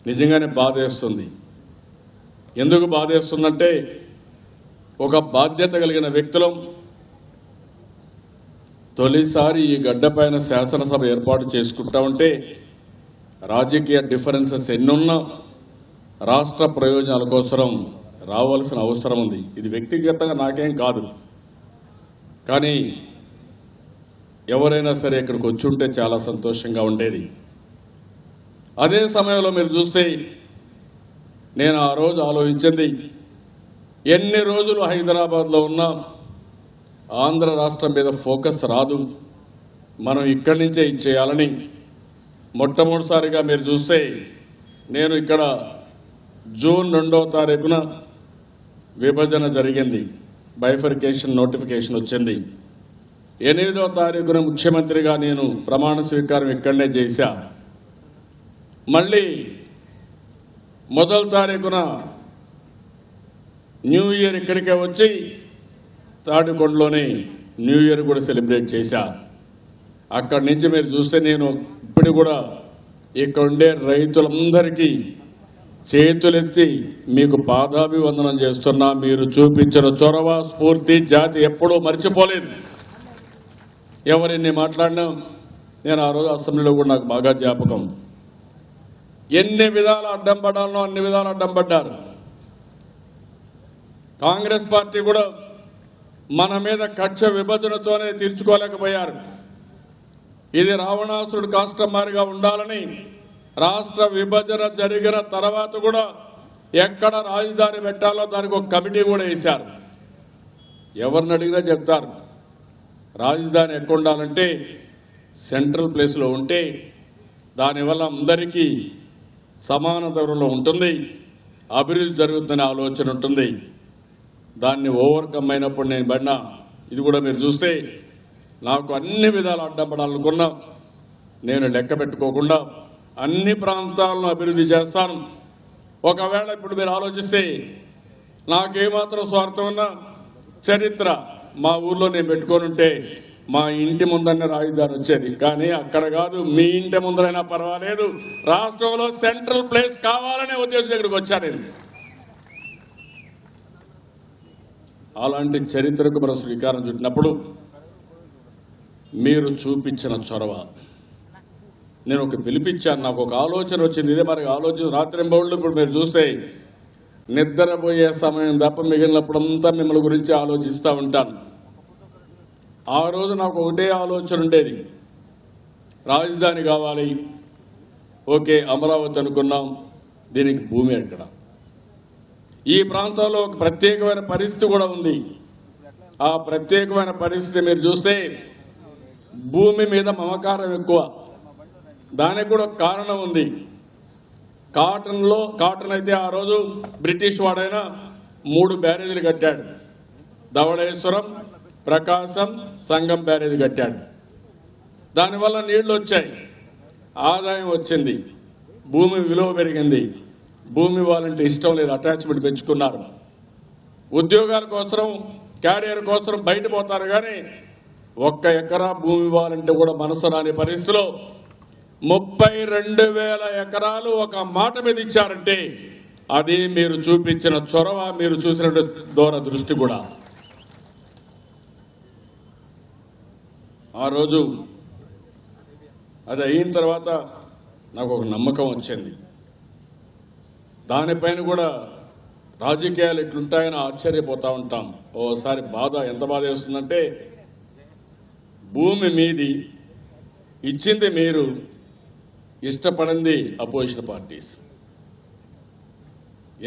నిజంగానే బాధేస్తుంది. ఎందుకు బాధేస్తుందంటే ఒక బాధ్యత కలిగిన వ్యక్తులం తొలిసారి ఈ గడ్డపైన శాసనసభ ఏర్పాటు చేసుకుంటా ఉంటే రాజకీయ డిఫరెన్సెస్ ఎన్నున్నా రాష్ట్ర ప్రయోజనాల కోసం రావాల్సిన అవసరం ఉంది. ఇది వ్యక్తిగతంగా నాకేం కాదు, కానీ ఎవరైనా సరే ఇక్కడికి వచ్చి ఉంటే చాలా సంతోషంగా ఉండేది. అదే సమయంలో మీరు చూస్తే నేను ఆ రోజు ఆలోచించింది, ఎన్ని రోజులు హైదరాబాద్లో ఉన్నా ఆంధ్ర రాష్ట్రం మీద ఫోకస్ రాదు, మనం ఇక్కడి నుంచే ఇచ్చేయాలని. మొట్టమొదటిసారిగా మీరు చూస్తే నేను ఇక్కడ జూన్ 2వ తారీఖున విభజన జరిగింది, బైఫర్కేషన్ నోటిఫికేషన్ వచ్చింది. 8వ తారీఖున ముఖ్యమంత్రిగా నేను ప్రమాణ స్వీకారం ఇక్కడనే చేశా. మళ్ళీ 1వ తారీఖున న్యూ ఇయర్ ఇక్కడికే వచ్చి తాడికొండలోనే న్యూ ఇయర్ కూడా సెలబ్రేట్ చేశా. అక్కడి నుంచి మీరు చూస్తే నేను ఇప్పుడు కూడా ఇక్కడ ఉండే రైతులందరికీ చేతులెత్తి మీకు పాదాభివందనం చేస్తున్నా. మీరు చూపించిన చొరవ, స్ఫూర్తి జాతి ఎప్పుడూ మర్చిపోలేదు. ఎవరిన్ని మాట్లాడినా నేను ఆ రోజు అసెంబ్లీలో కూడా నాకు బాగా జ్ఞాపకం. ఎన్ని విధాలు అడ్డం పడాలనో అన్ని విధాలు అడ్డం పడ్డారు. కాంగ్రెస్ పార్టీ కూడా మన మీద కక్ష విభజనతోనే తీర్చుకోలేకపోయారు. ఇది రావణాసురుడు కాష్టమారిగా ఉండాలని రాష్ట్ర విభజన జరిగిన తర్వాత కూడా ఎక్కడ రాజధాని పెట్టాలో దానికి ఒక కమిటీ కూడా వేశారు. ఎవరిని అడిగినా చెప్తారు రాజధాని ఎక్కడ ఉండాలంటే సెంట్రల్ ప్లేస్లో ఉంటే దానివల్ల అందరికీ సమాన ధరలో ఉంటుంది, అభివృద్ధి జరుగుతుందనే ఆలోచన ఉంటుంది. దాన్ని ఓవర్కమ్ అయినప్పుడు నేను పడినా. ఇది కూడా మీరు చూస్తే నాకు అన్ని విధాలు అడ్డపడాలనుకున్నా నేను లెక్క పెట్టుకోకుండా అన్ని ప్రాంతాలను అభివృద్ధి చేస్తాను. ఒకవేళ ఇప్పుడు మీరు ఆలోచిస్తే నాకేమాత్రం స్వార్థం ఉన్నా చరిత్ర మా ఊర్లో నేను పెట్టుకొని ఉంటే మా ఇంటి ముందన్న రాజధాని వచ్చేది. కానీ అక్కడ కాదు, మీ ఇంటి ముందరైనా పర్వాలేదు, రాష్ట్రంలో సెంట్రల్ ప్లేస్ కావాలనే ఉద్దేశం ఇక్కడికి వచ్చాను నేను. అలాంటి చరిత్రకు మనం శ్రీకారం చుట్టినప్పుడు మీరు చూపించిన చొరవ, నేను ఒక పిలిపించాను, నాకు ఒక ఆలోచన వచ్చింది. ఇదే మరి ఆలోచన రాత్రింబౌళ్ళు ఇప్పుడు మీరు చూస్తే నిద్రపోయే సమయం తప్ప మిగిలినప్పుడంతా మిమ్మల్ని గురించి ఆలోచిస్తూ ఉంటాను. ఆ రోజు నాకు ఒకటే ఆలోచన ఉండేది, రాజధాని కావాలి, ఓకే అమరావతి అనుకున్నాం, దీనికి భూమి ఎక్కడ? ఈ ప్రాంతంలో ఒక ప్రత్యేకమైన పరిస్థితి కూడా ఉంది. ఆ ప్రత్యేకమైన పరిస్థితి మీరు చూస్తే భూమి మీద మమకారం ఎక్కువ. దానికి కూడా ఒక కారణం ఉంది. కాటన్ అయితే ఆ రోజు బ్రిటిష్ వాడైనా 3 బ్యారేజీలు కట్టాడు. ధవళేశ్వరం, ప్రకాశం, సంగం బ్యారేజీ కట్టాడు. దానివల్ల నీళ్లు వచ్చాయి, ఆదాయం వచ్చింది, భూమి విలువ పెరిగింది. భూమి వాళ్ళంటే ఇష్టం లేదు, అటాచ్మెంట్ పెంచుకున్నారు. ఉద్యోగాల కోసం, క్యారియర్ కోసం బయట పోతారు. కానీ 1 ఎకరా భూమి ఇవ్వాలంటే కూడా మనసు రాని పరిస్థితిలో 32,000 ఎకరాలు ఒక మాట మీద ఇచ్చారంటే అది మీరు చూపించిన చొరవ, మీరు చూసిన దూరదృష్టి కూడా. ఆ రోజు అది అయిన తర్వాత నాకు ఒక నమ్మకం వచ్చింది. దానిపైన కూడా రాజకీయాలు ఎట్లుంటాయని ఆశ్చర్యపోతూ ఉంటాం. ఓసారి బాధ, ఎంత బాధ వేస్తుందంటే భూమి మీది, ఇచ్చింది మీరు, ఇష్టపడింది అపోజిషన్ పార్టీస్.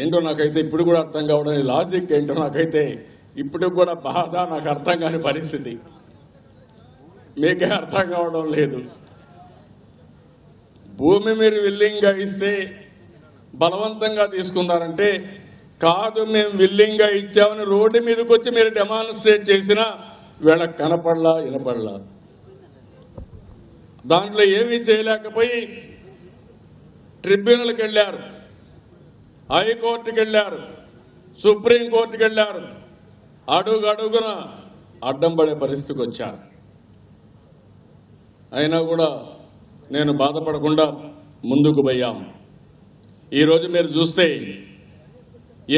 ఏంటో నాకైతే ఇప్పుడు కూడా అర్థం కావడం, లాజిక్ ఏంటో నాకైతే ఇప్పుడు కూడా బాధ, నాకు అర్థం కాని పరిస్థితి. మీకే అర్థం కావడం లేదు. భూమి మీరు విల్లింగ్గా ఇస్తే బలవంతంగా తీసుకున్నారంటే కాదు, మేము విల్లింగ్గా ఇచ్చామని రోడ్డు మీదకి వచ్చి మీరు డెమాన్స్ట్రేట్ చేసినా వీళ్ళకి కనపడలా, వినపడలా. దాంట్లో ఏమీ చేయలేకపోయి ట్రిబ్యునల్కి వెళ్ళారు, హైకోర్టుకి వెళ్ళారు, సుప్రీంకోర్టుకి వెళ్ళారు. అడుగున అడ్డం పడే పరిస్థితికి వచ్చారు. అయినా కూడా నేను బాధపడకుండా ముందుకు పోయాం. ఈరోజు మీరు చూస్తే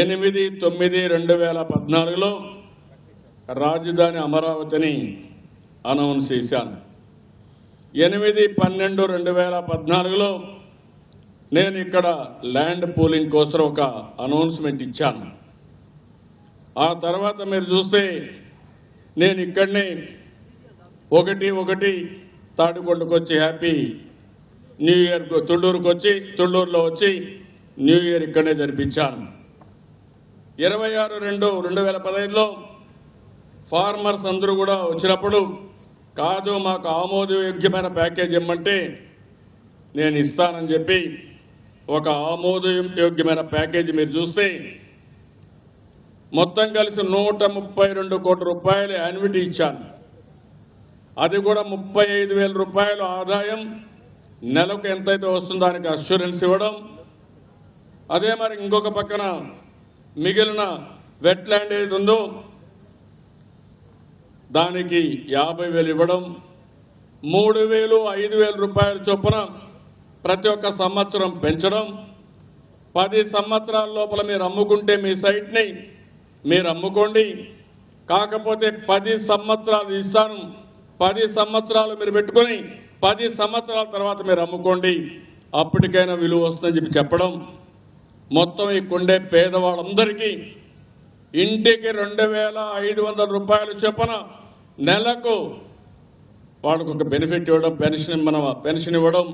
8/9/2014లో రాజధాని అమరావతిని అనౌన్స్ చేశాను. 8/12/2014లో నేను ఇక్కడ ల్యాండ్ పూలింగ్ కోసం ఒక అనౌన్స్మెంట్ ఇచ్చాను. ఆ తర్వాత మీరు చూస్తే నేను ఇక్కడనే 1/1 తాడికొండకు వచ్చి హ్యాపీ న్యూ ఇయర్, తుళ్ళూరులో వచ్చి న్యూ ఇయర్ ఇక్కడనే జరిపించాను. 26/2/2015లో ఫార్మర్స్ అందరూ కూడా వచ్చినప్పుడు కాదు మాకు ఆమోదయోగ్యమైన ప్యాకేజ్ ఇమ్మంటే నేను ఇస్తానని చెప్పి ఒక ఆమోదయోగ్యమైన ప్యాకేజీ మీరు చూస్తే మొత్తం కలిసి 132 కోట్ల రూపాయలు యాన్యుటీ ఇచ్చాను. అది కూడా 35,000 రూపాయలు ఆదాయం, నెలకు ఎంతైతే వస్తుందో దానికి అష్యూరెన్స్ ఇవ్వడం. అదే మరి ఇంకొక పక్కన మిగిలిన వెట్లాండ్ ఏది ఉందో దానికి 50,000 ఇవ్వడం. 3,000, 5,000 రూపాయల చొప్పున ప్రతి ఒక్క సంవత్సరం పెంచడం, 10 సంవత్సరాల లోపల మీరు అమ్ముకుంటే మీ సైట్ని మీరు అమ్ముకోండి, కాకపోతే 10 సంవత్సరాలు ఇస్తాను, 10 సంవత్సరాలు మీరు పెట్టుకొని 10 సంవత్సరాల తర్వాత మీరు అమ్ముకోండి, అప్పటికైనా విలువ వస్తుందని చెప్పడం. మొత్తం ఈ కొండే పేదవాళ్ళందరికీ ఇంటికి 2500 రూపాయలు చొప్పున నెలకు వాళ్ళకు ఒక బెనిఫిట్ ఇవ్వడం, పెన్షన్ ఇవ్వడం.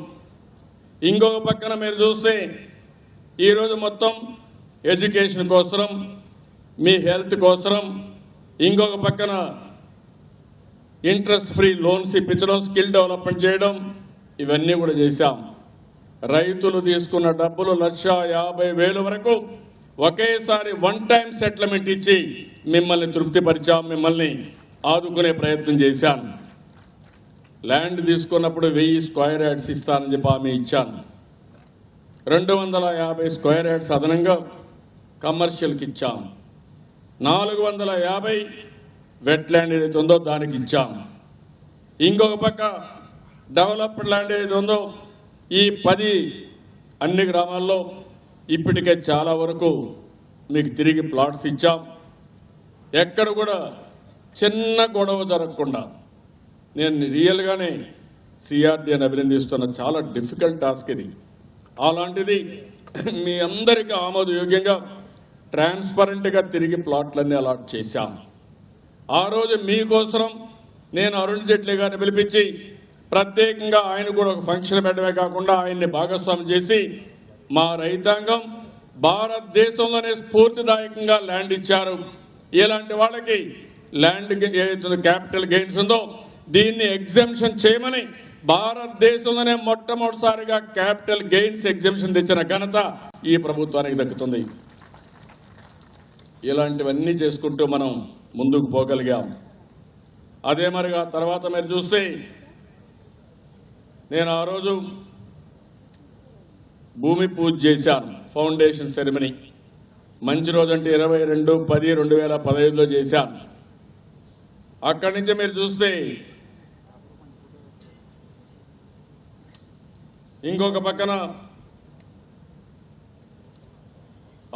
ఇంకొక పక్కన మీరు చూస్తే ఈరోజు మొత్తం ఎడ్యుకేషన్ కోసం, మీ హెల్త్ కోసం, ఇంకొక పక్కన ఇంట్రెస్ట్ ఫ్రీ లోన్స్ ఇప్పించడం, స్కిల్ డెవలప్మెంట్ చేయడం, ఇవన్నీ కూడా చేశాం. రైతులు తీసుకున్న డబ్బులు 1,50,000 వరకు ఒకేసారి వన్ టైం సెటిల్మెంట్ ఇచ్చి మిమ్మల్ని తృప్తిపరిచాం, మిమ్మల్ని ఆదుకునే ప్రయత్నం చేశాను. ల్యాండ్ తీసుకున్నప్పుడు 1000 స్క్వేర్ యార్డ్స్ ఇస్తానని చెప్పి హామీ ఇచ్చాను. 250 స్క్వేర్ యార్డ్స్ అదనంగా కమర్షియల్కి ఇచ్చాం. 450 వెట్ ల్యాండ్ ఏదైతే ఉందో దానికి ఇచ్చాం. ఇంకొక పక్క డెవలప్డ్ ల్యాండ్ ఏదైతే ఉందో ఈ 10 అన్ని గ్రామాల్లో ఇప్పటికే చాలా వరకు మీకు తిరిగి ప్లాట్స్ ఇచ్చాం. ఎక్కడ కూడా చిన్న గొడవ జరగకుండా నేను రియల్గానే సిఆర్డీని అభినందిస్తున్న. చాలా డిఫికల్ట్ టాస్క్ ఇది. అలాంటిది మీ అందరికీ ఆమోదయోగ్యంగా ట్రాన్స్పరెంట్గా తిరిగి ప్లాట్లన్నీ అలాట్ చేశాం. ఆ రోజు మీకోసం నేను అరుణ్ జైట్లీ గారిని పిలిపించి ప్రత్యేకంగా ఆయన కూడా ఒక ఫంక్షన్ పెట్టడమే కాకుండా ఆయన్ని భాగస్వామ్యం చేసి మా రైతాంగం భారతదేశంలోనే స్ఫూర్తిదాయకంగా ల్యాండ్ ఇచ్చారు. ఇలాంటి వాళ్ళకి ల్యాండ్ ఏదైతే క్యాపిటల్ గెయిన్స్ ఉందో దీన్ని ఎగ్జెంప్షన్ చేయమని భారతదేశంలోనే మొట్టమొదటిసారిగా క్యాపిటల్ గెయిన్స్ ఎగ్జెంప్షన్ తెచ్చిన ఘనత ఈ ప్రభుత్వానికి దక్కుతుంది. ఇలాంటివన్నీ చేసుకుంటూ మనం ముందుకు పోగలిగాం. అదే మరిగా తర్వాత మీరు చూస్తే నేను ఆ రోజు భూమి పూజ చేశాను, ఫౌండేషన్ సెరమనీ. మంచి రోజు అంటే 22/10/2015లో చేశాను. అక్కడి నుంచి మీరు చూస్తే ఇంకొక పక్కన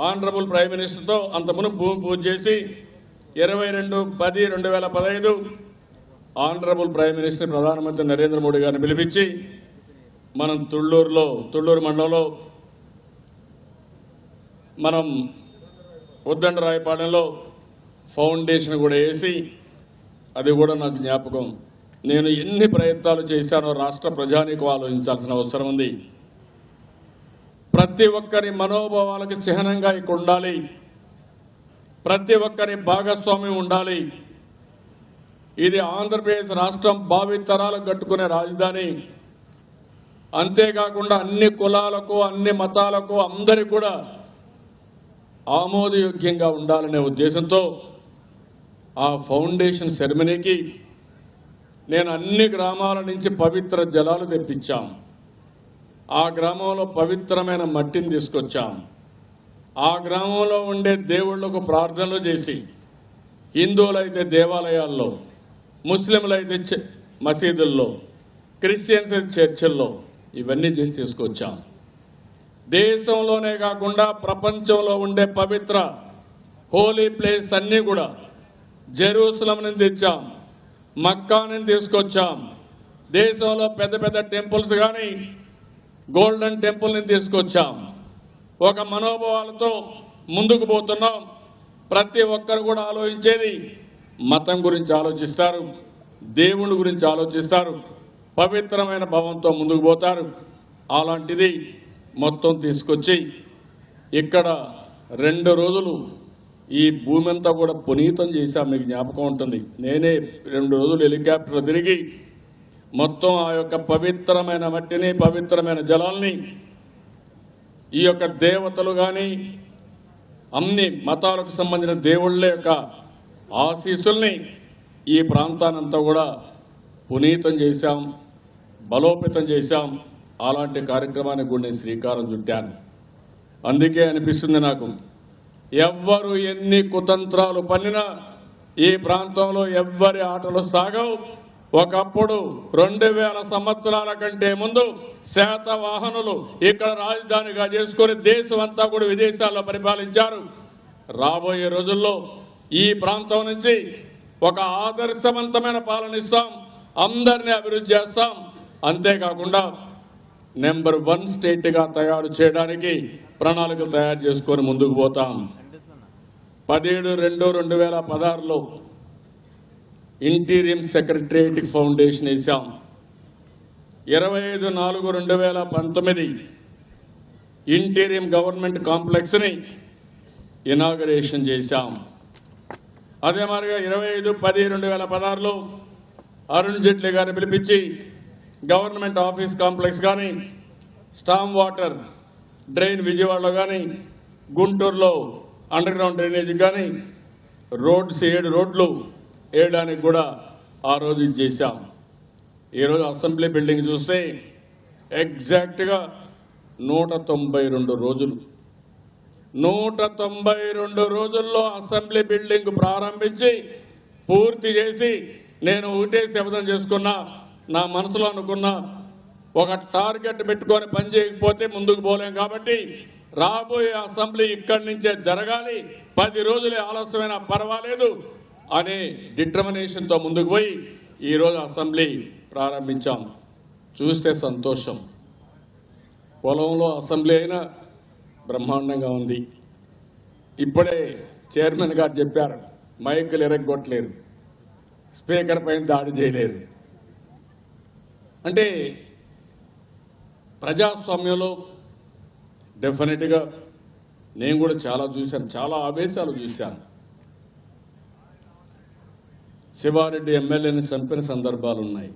ఆనరబుల్ ప్రైమ్ మినిస్టర్తో అంతకుముందు భూమి పూజ చేసి 22/10/2015 ఆనరబుల్ ప్రైమ్ మినిస్టర్ ప్రధానమంత్రి నరేంద్ర మోడీ గారిని పిలిపించి మనం తుళ్ళూరు మండలంలో మనం ఉద్దండరాయపాలెంలో ఫౌండేషన్ కూడా వేసి, అది కూడా నాకు జ్ఞాపకం. నేను ఎన్ని ప్రయత్నాలు చేశానో రాష్ట్ర ప్రజానీకం ఆలోచించాల్సిన అవసరం ఉంది. ప్రతి ఒక్కరి మనోభావాలకు చిహ్నంగా ఇక్కడ ఉండాలి, ప్రతి ఒక్కరి భాగస్వామ్యం ఉండాలి. ఇది ఆంధ్రప్రదేశ్ రాష్ట్రం భావితరాలకు కట్టుకునే రాజధాని. అంతేకాకుండా అన్ని కులాలకు, అన్ని మతాలకు, అందరికీ కూడా ఆమోదయోగ్యంగా ఉండాలనే ఉద్దేశంతో ఆ ఫౌండేషన్ సెరమనీకి నేను అన్ని గ్రామాల నుంచి పవిత్ర జలాలు తెప్పించాం. ఆ గ్రామంలో పవిత్రమైన మట్టిని తీసుకొచ్చాం. ఆ గ్రామంలో ఉండే దేవుళ్లకు ప్రార్థనలు చేసి, హిందువులైతే దేవాలయాల్లో, ముస్లింలైతే మసీదుల్లో, క్రిస్టియన్స్ అయితే చర్చిల్లో, ఇవన్నీ చేసి తీసుకొచ్చాం. దేశంలోనే కాకుండా ప్రపంచంలో ఉండే పవిత్ర హోలీ ప్లేస్ అన్నీ కూడా జెరూసలం నుంచి తెచ్చాం, మక్కా నుంచి తీసుకొచ్చాం. దేశంలో పెద్ద పెద్ద టెంపుల్స్ కానీ గోల్డెన్ టెంపుల్ నుంచి తీసుకొచ్చాం. ఒక మనోభావాలతో ముందుకు పోతున్నాం. ప్రతి ఒక్కరు కూడా ఆలోచించేది మతం గురించి ఆలోచిస్తారు, దేవుని గురించి ఆలోచిస్తారు, పవిత్రమైన భావంతో ముందుకు పోతారు. అలాంటిది మొత్తం తీసుకొచ్చి ఇక్కడ 2 రోజులు ఈ భూమి అంతా కూడా పునీతం చేశాం. మీకు జ్ఞాపకం ఉంటుంది, నేనే 2 రోజులు హెలికాప్టర్ తిరిగి మొత్తం ఆ యొక్క పవిత్రమైన మట్టిని, పవిత్రమైన జలాల్ని, ఈ యొక్క దేవతలు కానీ అన్ని మతాలకు సంబంధించిన దేవుళ్ళ యొక్క ఆశీస్సుల్ని ఈ ప్రాంతానంతా కూడా పునీతం చేశాం, బలోపేతం చేశాం. అలాంటి కార్యక్రమానికి కూడా నేను శ్రీకారం చుట్టాను. అందుకే అనిపిస్తుంది నాకు, ఎవ్వరు ఎన్ని కుతంత్రాలు పన్నినా ఈ ప్రాంతంలో ఎవ్వరి ఆటలు సాగవు. ఒకప్పుడు 2000 సంవత్సరాల కంటే ముందు శాతవాహనులు ఇక్కడ రాజధానిగా చేసుకుని దేశం అంతా కూడా విదేశాల్లో పరిపాలించారు. రాబోయే రోజుల్లో ఈ ప్రాంతం నుంచి ఒక ఆదర్శవంతమైన పాలన ఇస్తాం, అందరినీ అభివృద్ధి చేస్తాం. అంతేకాకుండా నెంబర్ 1 స్టేట్గా తయారు చేయడానికి ప్రణాళికలు తయారు చేసుకొని ముందుకు పోతాం. 17/2/2016లో ఇంటీరియం సెక్రటరియట్ ఫౌండేషన్ వేశాం. 25/4/2019 ఇంటీరియం గవర్నమెంట్ కాంప్లెక్స్ని ఇనాగరేషన్ చేశాం. అదే మాదిరిగా 25/10/2016లో అరుణ్ జైట్లీ గారిని పిలిపించి గవర్నమెంట్ ఆఫీస్ కాంప్లెక్స్ కానీ, స్టామ్ వాటర్ డ్రైన్ విజయవాడలో కానీ, గుంటూరులో అండర్ గ్రౌండ్ డ్రైనేజ్ కానీ, రోడ్స్ 7 రోడ్లు వేయడానికి కూడా ఆ రోజు చేశాం. ఈరోజు అసెంబ్లీ బిల్డింగ్ చూస్తే ఎగ్జాక్ట్గా 192 రోజులు, 192 రోజుల్లో అసెంబ్లీ బిల్డింగ్ ప్రారంభించి పూర్తి చేసి నేను ఒకటే శపథం చేసుకున్నా, నా మనసులో అనుకున్నా, ఒక టార్గెట్ పెట్టుకొని పని చేయకపోతే ముందుకు పోలేం కాబట్టి రాబోయే అసెంబ్లీ ఇక్కడి నుంచే జరగాలి, 10 రోజులే ఆలస్యమైనా పర్వాలేదు అనే డిటర్మినేషన్తో ముందుకు పోయి ఈరోజు అసెంబ్లీ ప్రారంభించాం. చూస్తే సంతోషం. పొలంలో అసెంబ్లీ అయినా బ్రహ్మాండంగా ఉంది. ఇప్పుడే చైర్మన్ గారు చెప్పారు, మైకులు ఎరగొట్టలేరు, స్పీకర్ పైన దాడి చేయలేరు. అంటే ప్రజాస్వామ్యంలో డెఫినెట్గా నేను కూడా చాలా చూశాను, చాలా ఆవేశాలు చూశాను. శివారెడ్డి ఎమ్మెల్యేని చంపిన సందర్భాలు ఉన్నాయి.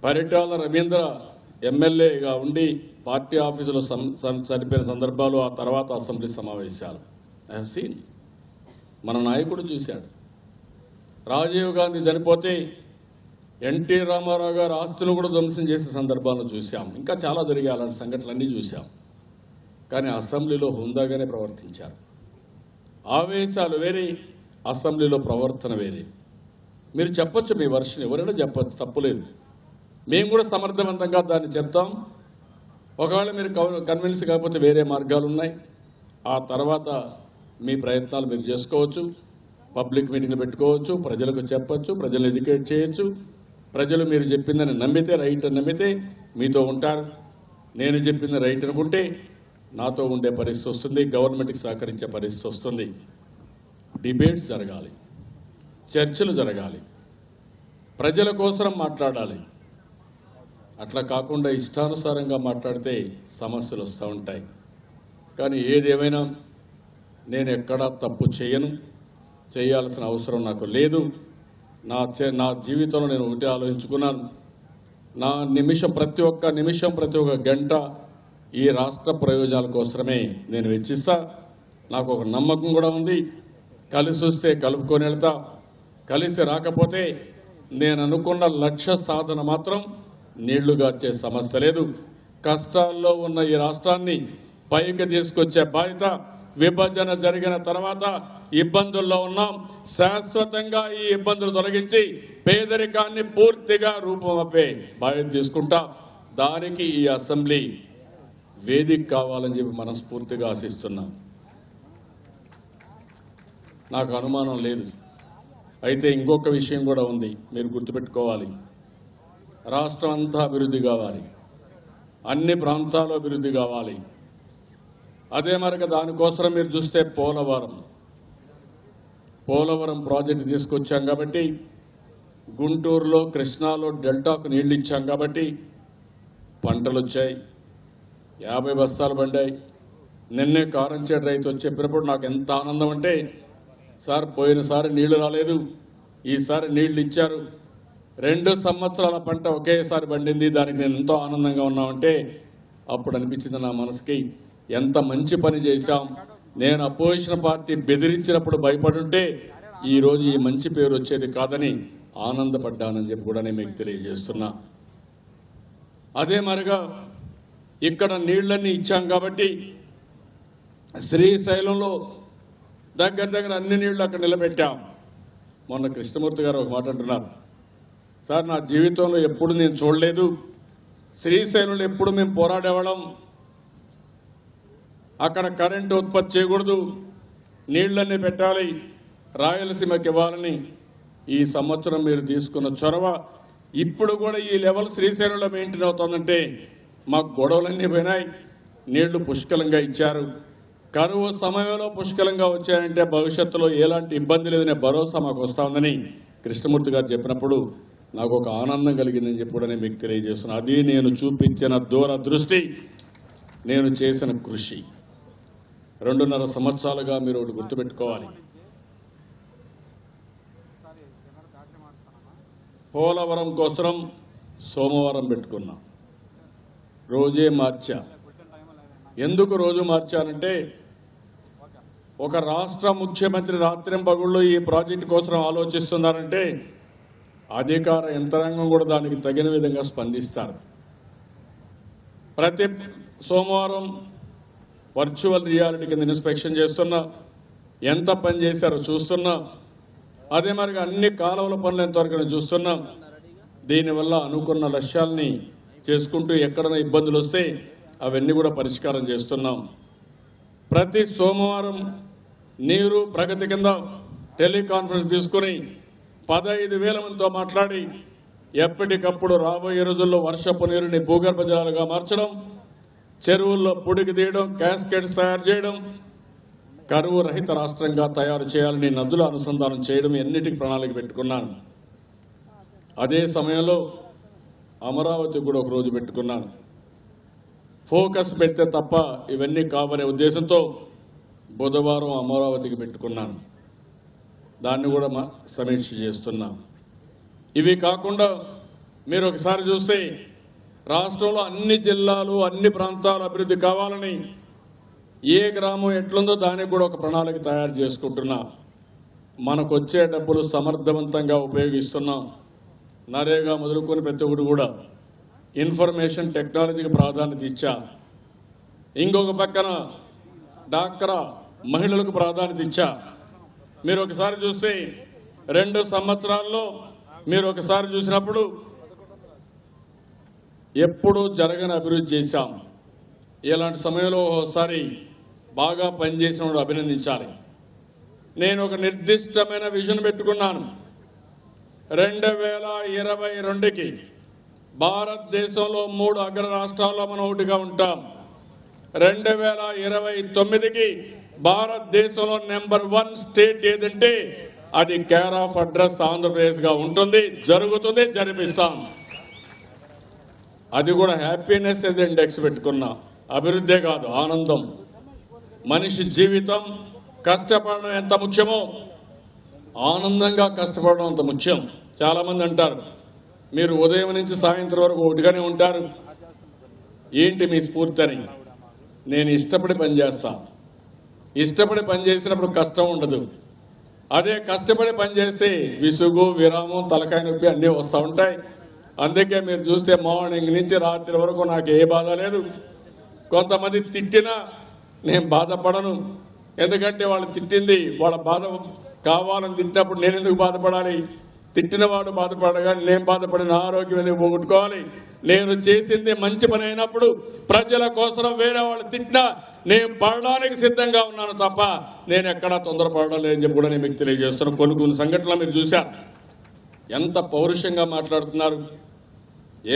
పరిటాల రవీంద్ర ఎమ్మెల్యేగా ఉండి పార్టీ ఆఫీసులో చనిపోయిన సందర్భాలు, ఆ తర్వాత అసెంబ్లీ సమావేశాలు ఐ హావ్ సీన్. మన నాయకుడు చూశాడు. రాజీవ్ గాంధీ చనిపోతే ఎన్టీ రామారావు గారు ఆస్తులు కూడా ధ్వంసం చేసే సందర్భాలను చూశాం. ఇంకా చాలా జరిగే అలాంటి సంఘటనలన్నీ చూశాం. కానీ అసెంబ్లీలో హుందాగానే ప్రవర్తించారు. ఆవేశాలు వేరే, అసెంబ్లీలో ప్రవర్తన వేరే. మీరు చెప్పొచ్చు మీ వర్షన్, ఎవరైనా చెప్పొచ్చు, తప్పులేదు. మేము కూడా సమర్థవంతంగా దాన్ని చెప్తాం. ఒకవేళ మీరు కన్విన్స్ కాకపోతే వేరే మార్గాలు ఉన్నాయి. ఆ తర్వాత మీ ప్రయత్నాలు మీరు చేసుకోవచ్చు, పబ్లిక్ మీటింగ్లు పెట్టుకోవచ్చు, ప్రజలకు చెప్పచ్చు, ప్రజలు ఎడ్యుకేట్ చేయొచ్చు. ప్రజలు మీరు చెప్పిందని నమ్మితే, రైట్ అని నమ్మితే మీతో ఉంటారు. నేను చెప్పింది రైట్ అనుకుంటే నాతో ఉండే పరిస్థితి వస్తుంది, గవర్నమెంట్కి సహకరించే పరిస్థితి వస్తుంది. డిబేట్స్ జరగాలి, చర్చలు జరగాలి, ప్రజల కోసం మాట్లాడాలి. అట్లా కాకుండా ఇష్టానుసారంగా మాట్లాడితే సమస్యలు వస్తూ ఉంటాయి. కానీ ఏదేమైనా నేను ఎక్కడా తప్పు చేయను, చేయాల్సిన అవసరం నాకు లేదు. నా జీవితంలో నేను ఒకటే ఆలోచించుకున్నాను, నా నిమిషం, ప్రతి ఒక్క నిమిషం, ప్రతి ఒక్క గంట ఈ రాష్ట్ర ప్రయోజనాల కోసమే నేను వెచ్చిస్తా. నాకు ఒక నమ్మకం కూడా ఉంది, కలిసి వస్తే కలుపుకొని వెళ్తా, కలిసి రాకపోతే నేను అనుకున్న లక్ష్య సాధన మాత్రం నీళ్లు గార్చే సమస్య లేదు. కష్టాల్లో ఉన్న ఈ రాష్ట్రాన్ని పైకి తీసుకొచ్చే బాధ్యత, విభజన జరిగిన తర్వాత ఇబ్బందుల్లో ఉన్నాం, శాశ్వతంగా ఈ ఇబ్బందులు తొలగించి పేదరికాన్ని పూర్తిగా రూపమప్పే బాధ్యత తీసుకుంటా. దానికి ఈ అసెంబ్లీ వేదిక కావాలని చెప్పి మనస్ఫూర్తిగా ఆశిస్తున్నాం. నాకు అనుమానం లేదు. అయితే ఇంకొక విషయం కూడా ఉంది, మీరు గుర్తుపెట్టుకోవాలి. రాష్ట్రం అంతా అభివృద్ధి కావాలి, అన్ని ప్రాంతాలు అభివృద్ధి కావాలి. అదే మరొక దానికోసం మీరు చూస్తే పోలవరం ప్రాజెక్టు తీసుకొచ్చాం కాబట్టి, గుంటూరులో, కృష్ణాలో డెల్టాకు నీళ్లు ఇచ్చాం కాబట్టి పంటలు వచ్చాయి, 50 బస్తాలు పండాయి. నిన్నే కారంచేటి రైతు వచ్చి చెప్పినప్పుడు నాకు ఎంత ఆనందం అంటే, సార్ పోయినసారి నీళ్లు రాలేదు, ఈసారి నీళ్లు ఇచ్చారు, 2 సంవత్సరాల పంట ఒకేసారి పండింది, దానికి నేను ఎంతో ఆనందంగా ఉన్నామంటే అప్పుడు అనిపించింది నా మనసుకి, ఎంత మంచి పని చేశాం. నేను అపోజిషన్ పార్టీ బెదిరించినప్పుడు భయపడుంటే ఈరోజు ఈ మంచి పేరు వచ్చేది కాదని ఆనందపడ్డానని చెప్పి కూడా నేను మీకు తెలియజేస్తున్నా. అదే మరిగా ఇక్కడ నీళ్లన్నీ ఇచ్చాం కాబట్టి శ్రీశైలంలో దగ్గర అన్ని నీళ్లు అక్కడ నిలబెట్టాం. మొన్న కృష్ణమూర్తి గారు ఒక మాట అంటున్నారు, సార్ నా జీవితంలో ఎప్పుడు నేను చూడలేదు, శ్రీశైలంలో ఎప్పుడు మేము పోరాడేవాళ్ళం, అక్కడ కరెంటు ఉత్పత్తి చేయకూడదు, నీళ్లన్నీ పెట్టాలి, రాయలసీమకి ఇవ్వాలని ఈ సంవత్సరం మీరు తీసుకున్న చొరవ ఇప్పుడు కూడా ఈ లెవెల్ శ్రీశైలంలో మెయింటైన్ అవుతుందంటే మాకు గొడవలన్నీ పోయినాయి, నీళ్లు పుష్కలంగా ఇచ్చారు, కరువు సమయంలో పుష్కలంగా వచ్చాయంటే భవిష్యత్తులో ఎలాంటి ఇబ్బంది లేదనే భరోసా మాకు వస్తూ ఉందని కృష్ణమూర్తి గారు చెప్పినప్పుడు నాకు ఒక ఆనందం కలిగిందని చెప్పి కూడా నేను మీకు తెలియజేస్తున్నాను. అది నేను చూపించిన దూరదృష్టి, నేను చేసిన కృషి. 2.5 సంవత్సరాలుగా మీరు ఒకటి గుర్తుపెట్టుకోవాలి, పోలవరం కోసం సోమవారం పెట్టుకున్నా, రోజే మార్చా. ఎందుకు రోజు మార్చానంటే ఒక రాష్ట్ర ముఖ్యమంత్రి రాత్రింపగుళ్ళు ఈ ప్రాజెక్టు కోసం ఆలోచిస్తున్నారంటే అధికార యంత్రాంగం కూడా దానికి తగిన విధంగా స్పందిస్తారు. ప్రతి సోమవారం వర్చువల్ రియాలిటీ కింద ఇన్స్పెక్షన్ చేస్తున్నా, ఎంత పని చేశారో చూస్తున్నా, అదే మరిగా అన్ని కాలువల పనులు ఎంతవరకు చూస్తున్నాం. దీనివల్ల అనుకున్న లక్ష్యాలని చేసుకుంటూ ఎక్కడైనా ఇబ్బందులు వస్తే అవన్నీ కూడా పరిష్కారం చేస్తున్నాం. ప్రతి సోమవారం నీరు ప్రగతి కింద టెలికాన్ఫరెన్స్ తీసుకుని 15,000 మందితో మాట్లాడి ఎప్పటికప్పుడు రాబోయే రోజుల్లో వర్షపు నీరుని భూగర్భ జలాలుగా మార్చడం, చెరువుల్లో పుడికి తీయడం, క్యాస్కేడ్స్ తయారు చేయడం, కరువు రహిత రాష్ట్రంగా తయారు చేయాలని నదుల అనుసంధానం చేయడం, ఎన్నిటికి ప్రణాళిక పెట్టుకున్నాను. అదే సమయంలో అమరావతి కూడా ఒక రోజు పెట్టుకున్నాను. ఫోకస్ పెడితే తప్ప ఇవన్నీ కావనే ఉద్దేశంతో బుధవారం అమరావతికి పెట్టుకున్నాను. దాన్ని కూడా సమీక్ష చేస్తున్నాం. ఇవి కాకుండా మీరు ఒకసారి చూస్తే రాష్ట్రంలో అన్ని జిల్లాలు, అన్ని ప్రాంతాలు అభివృద్ధి కావాలని ఏ గ్రామం ఎట్లుందో దానికి కూడా ఒక ప్రణాళిక తయారు చేసుకుంటున్నా. మనకు వచ్చే డబ్బులు సమర్థవంతంగా ఉపయోగిస్తున్నాం. నరేగా మొదలుకొని ప్రతి ఒక్కటి కూడా ఇన్ఫర్మేషన్ టెక్నాలజీకి ప్రాధాన్యత ఇచ్చా. ఇంకొక పక్కన డాక్రా మహిళలకు ప్రాధాన్యత ఇచ్చా. మీరు ఒకసారి చూస్తే 2 సంవత్సరాల్లో మీరు ఒకసారి చూసినప్పుడు ఎప్పుడూ జరగని అభివృద్ధి చేశాం. ఇలాంటి సమయంలో ఒకసారి బాగా పనిచేసిన వాడు అభినందించాలి. నేను ఒక నిర్దిష్టమైన విజన్ పెట్టుకున్నాను. 2022కి భారతదేశంలో 3 అగ్ర రాష్ట్రాల్లో మనం ఒకటిగా ఉంటాం. 2029కి భారతదేశంలో నెంబర్ 1 స్టేట్ ఏదంటే అది కేర్ ఆఫ్ అడ్రస్ ఆంధ్రప్రదేశ్ గా ఉంటుంది, జరుగుతుంది, జరిపిస్తాం. అది కూడా హ్యాపీనెస్ ఇండెక్స్ పెట్టుకున్నా. అభివృద్ధే కాదు, ఆనందం. మనిషి జీవితం కష్టపడడం ఎంత ముఖ్యమో ఆనందంగా కష్టపడడం అంత ముఖ్యం. చాలా మంది అంటారు మీరు ఉదయం నుంచి సాయంత్రం వరకు ఒకటిగానే ఉంటారు, ఏంటి మీ స్ఫూర్తి అని. నేను ఇష్టపడి పనిచేస్తా. ఇష్టపడి పనిచేసినప్పుడు కష్టం ఉండదు. అదే కష్టపడి పనిచేస్తే విసుగు, విరామం, తలకాయ నొప్పి అన్నీ వస్తూ ఉంటాయి. అందుకే మీరు చూస్తే మార్నింగ్ నుంచి రాత్రి వరకు నాకు ఏ బాధ లేదు. కొంతమంది తిట్టినా నేను బాధపడను. ఎందుకంటే వాళ్ళు తిట్టింది వాళ్ళ బాధ కావాలని తిట్టినప్పుడు నేను ఎందుకు బాధపడాలి? తిట్టినవాడు బాధపడగా నేను బాధపడిన ఆరోగ్యం ఎందుకు పోగొట్టుకోవాలి? నేను చేసింది మంచి పని అయినప్పుడు ప్రజల కోసం వేరే వాళ్ళు తిట్టినా నేను పడడానికి సిద్ధంగా ఉన్నాను తప్ప నేను ఎక్కడా తొందరపడడం లేదని చెప్పి కూడా నేను మీకు తెలియజేస్తున్నాను. కొన్ని సంఘటనలు మీరు చూశారు, ఎంత పౌరుషంగా మాట్లాడుతున్నారు,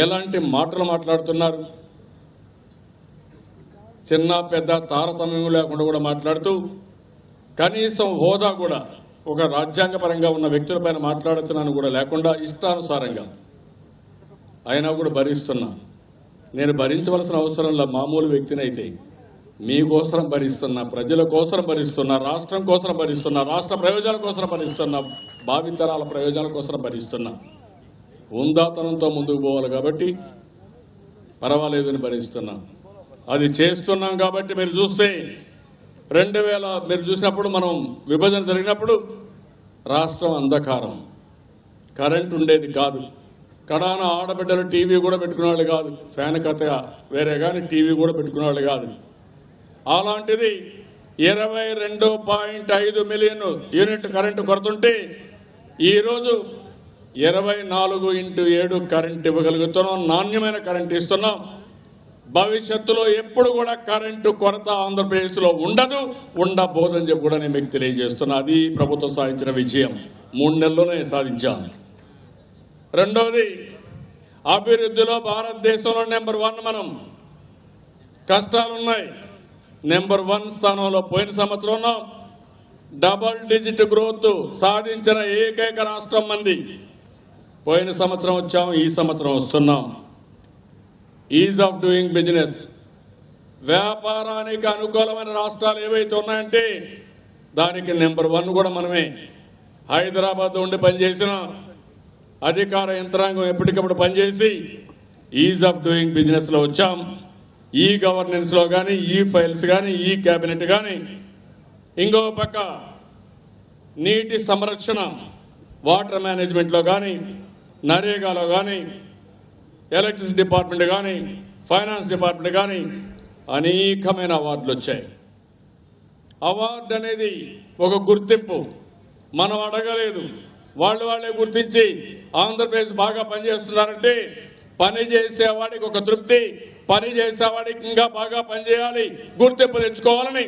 ఎలాంటి మాటలు మాట్లాడుతున్నారు. చిన్న పెద్ద తారతమ్యం లేకుండా కూడా మాట్లాడుతూ కనీసం హోదా కూడా ఒక రాజ్యాంగపరంగా ఉన్న వ్యక్తులపైన మాట్లాడుతున్నాను కూడా లేకుండా ఇష్టానుసారంగా అయినా కూడా భరిస్తున్నా. నేను భరించవలసిన అవసరంలో మామూలు వ్యక్తిని అయితే మీకోసం భరిస్తున్నా, ప్రజల కోసం భరిస్తున్నా, రాష్ట్రం కోసం భరిస్తున్నా, రాష్ట్ర ప్రయోజనాల కోసం భరిస్తున్నా, భావితరాల ప్రయోజనాల కోసం భరిస్తున్నా. ఉందాతనంతో ముందుకు పోవాలి కాబట్టి పర్వాలేదని భరిస్తున్నా. అది చేస్తున్నాం కాబట్టి మీరు చూస్తే 2000 మీరు చూసినప్పుడు మనం విభజన జరిగినప్పుడు రాష్ట్రం అంధకారం, కరెంట్ ఉండేది కాదు. కడాన ఆడబిడ్డలు టీవీ కూడా పెట్టుకునేవాళ్ళు కాదు, ఫ్యాన్ కథగా వేరే కానీ టీవీ కూడా పెట్టుకునేవాళ్ళు కాదు. అలాంటిది 22.5 మిలియన్ యూనిట్ కరెంటు కొడుతుంటే ఈరోజు 24x7 కరెంట్ ఇవ్వగలుగుతున్నాం, నాణ్యమైన కరెంట్ ఇస్తున్నాం. భవిష్యత్తులో ఎప్పుడు కూడా కరెంటు కొరత ఆంధ్రప్రదేశ్లో ఉండదు, ఉండబోదని చెప్పి కూడా నేను మీకు తెలియజేస్తున్నా. అది ప్రభుత్వం సాధించిన విజయం, 3 నెలల్లోనే సాధించాం. రెండవది, అభివృద్ధిలో భారతదేశంలో నెంబర్ 1 మనం. కష్టాలున్నాయి, నెంబర్ 1 స్థానంలో పోయిన సంవత్సరం ఉన్నాం. డబల్ డిజిట్ గ్రోత్ సాధించిన ఏకైక రాష్ట్రం మంది. పోయిన సంవత్సరం వచ్చాం, ఈ సంవత్సరం వస్తున్నాం. ఈజ్ ఆఫ్ డూయింగ్ బిజినెస్, వ్యాపారానికి అనుకూలమైన రాష్ట్రాలు ఏవైతే ఉన్నాయంటే దానికి నెంబర్ 1 కూడా మనమే. హైదరాబాద్ ఉండి పనిచేసిన అధికార యంత్రాంగం ఎప్పటికప్పుడు పనిచేసి ఈజ్ ఆఫ్ డూయింగ్ బిజినెస్లో వచ్చాం. ఈ గవర్నెన్స్లో కానీ, ఈ ఫైల్స్ కానీ, ఈ క్యాబినెట్ కానీ, ఇంకో పక్క నీటి సంరక్షణ, వాటర్ మేనేజ్మెంట్లో కానీ, నరేగాలో కానీ, ఎలక్ట్రిసిటీ డిపార్ట్మెంట్ కానీ, ఫైనాన్స్ డిపార్ట్మెంట్ కానీ అనేకమైన అవార్డులు వచ్చాయి. అవార్డు అనేది ఒక గుర్తింపు, మనం అడగలేదు, వాళ్ళే గుర్తించి ఆంధ్రప్రదేశ్ బాగా పనిచేస్తున్నారంటే పని చేసేవాడికి ఒక తృప్తి, పని చేసేవాడికి ఇంకా బాగా పనిచేయాలి, గుర్తింపు తెచ్చుకోవాలని